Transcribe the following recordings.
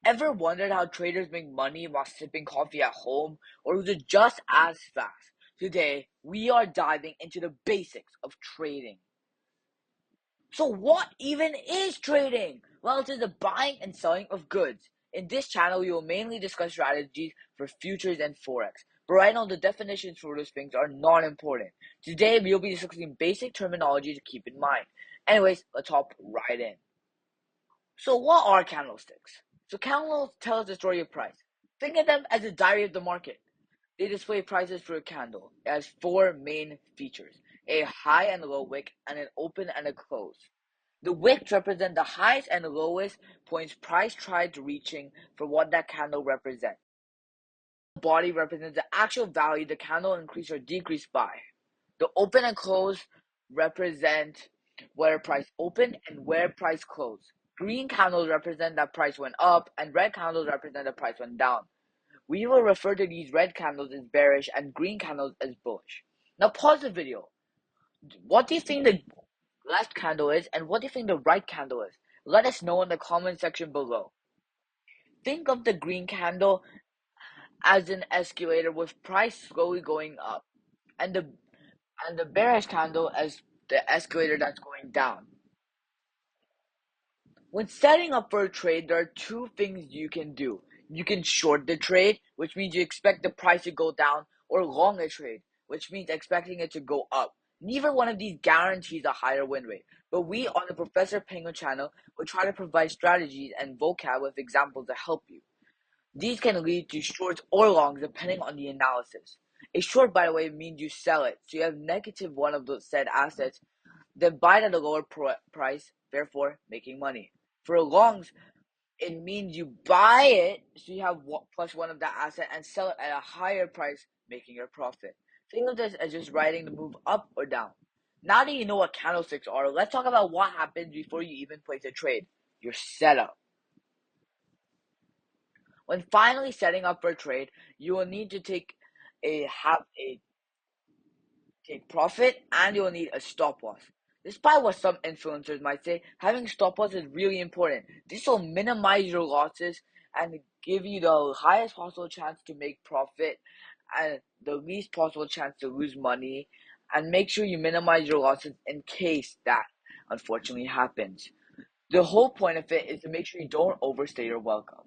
Ever wondered how traders make money while sipping coffee at home, or is it just as fast? Today, we are diving into the basics of trading. So what even is trading? Well, it is the buying and selling of goods. In this channel, we will mainly discuss strategies for futures and forex. But right now, the definitions for those things are not important. Today, we will be discussing basic terminology to keep in mind. Anyways, let's hop right in. So what are candlesticks? So candles tell us the story of price. Think of them as a diary of the market. They display prices for a candle. It has four main features: a high and low wick, and an open and a close. The wicks represent the highest and lowest points price tried reaching for what that candle represents. The body represents the actual value the candle increased or decreased by. The open and close represent where price opened and where price closed. Green candles represent that price went up, and red candles represent the price went down. We will refer to these red candles as bearish and green candles as bullish. Now pause the video. What do you think the left candle is, and what do you think the right candle is? Let us know in the comment section below. Think of the green candle as an escalator with price slowly going up, and the bearish candle as the escalator that's going down. When setting up for a trade, there are two things you can do. You can short the trade, which means you expect the price to go down, or long a trade, which means expecting it to go up. Neither one of these guarantees a higher win rate, but we on the Professor Penguin channel will try to provide strategies and vocab with examples to help you. These can lead to shorts or longs depending on the analysis. A short, by the way, means you sell it, so you have negative one of those said assets, then buy it at a lower price, therefore making money. For longs, it means you buy it, so you have plus one of that asset, and sell it at a higher price, making your profit. Think of this as just riding the move up or down. Now that you know what candlesticks are, let's talk about what happens before you even place a trade. Your setup. When finally setting up for a trade, you will need to take profit, and you will need a stop loss. Despite what some influencers might say, having stop loss is really important. This will minimize your losses and give you the highest possible chance to make profit and the least possible chance to lose money, and make sure you minimize your losses in case that unfortunately happens. The whole point of it is to make sure you don't overstay your welcome.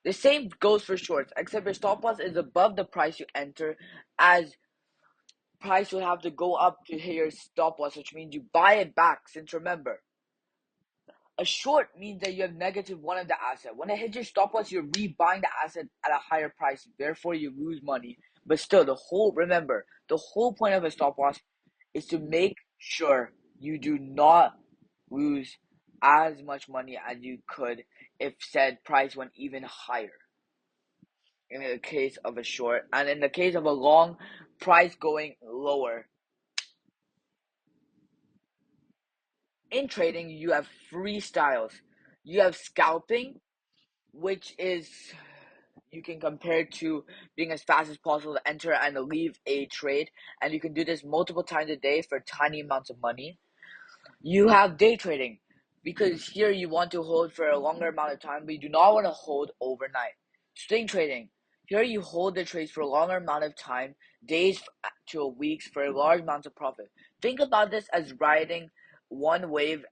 The same goes for shorts, except your stop loss is above the price you enter, as price will have to go up to hit your stop loss, which means you buy it back. Since remember, a short means that you have negative one of the asset. When it hits your stop loss, you're rebuying the asset at a higher price, therefore you lose money. But still, the whole point of a stop loss is to make sure you do not lose as much money as you could if said price went even higher. In the case of a short, and in the case of a long, price going lower. In trading, you have three styles. You have scalping, which is you can compare to being as fast as possible to enter and leave a trade, and you can do this multiple times a day for tiny amounts of money. You have day trading, because here you want to hold for a longer amount of time, but you do not want to hold overnight. Swing trading. Here you hold the trades for a longer amount of time, days to weeks, for large amounts of profit. Think about this as riding one wave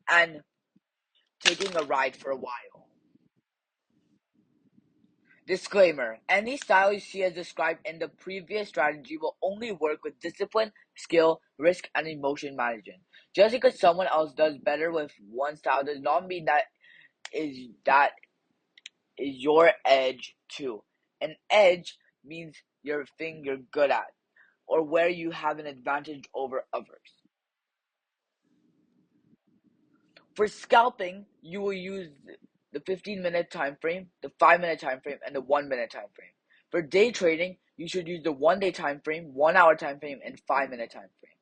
and taking a ride for a while. Disclaimer: any style you see as described in the previous strategy will only work with discipline, skill, risk, and emotion management. Just because someone else does better with one style does not mean that is your edge too. An edge means your thing you're good at, or where you have an advantage over others. For scalping, you will use the 15-minute time frame, the 5-minute time frame, and the 1-minute time frame. For day trading, you should use the 1-day time frame, 1-hour time frame, and 5-minute time frame.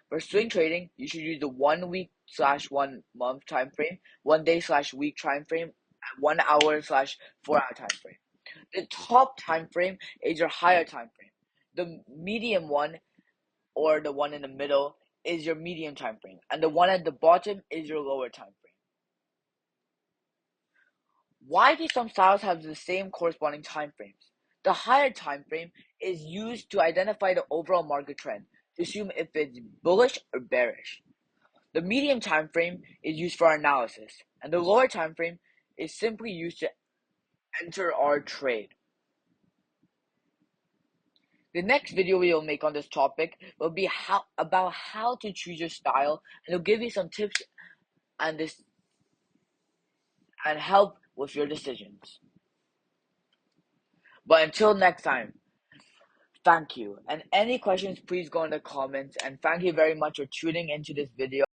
For swing trading, you should use the 1 week/1 month time frame, 1 day/week time frame, and 1 hour/4 hour time frame. The top time frame is your higher time frame. The medium one, or the one in the middle, is your medium time frame, and the one at the bottom is your lower time frame. Why do some styles have the same corresponding time frames? The higher time frame is used to identify the overall market trend, to assume if it's bullish or bearish. The medium time frame is used for analysis, and the lower time frame is simply used to enter our trade. The next video we will make on this topic will be about how to choose your style, and it'll give you some tips and help with your decisions. But until next time, thank you. And any questions, please go in the comments. And thank you very much for tuning into this video.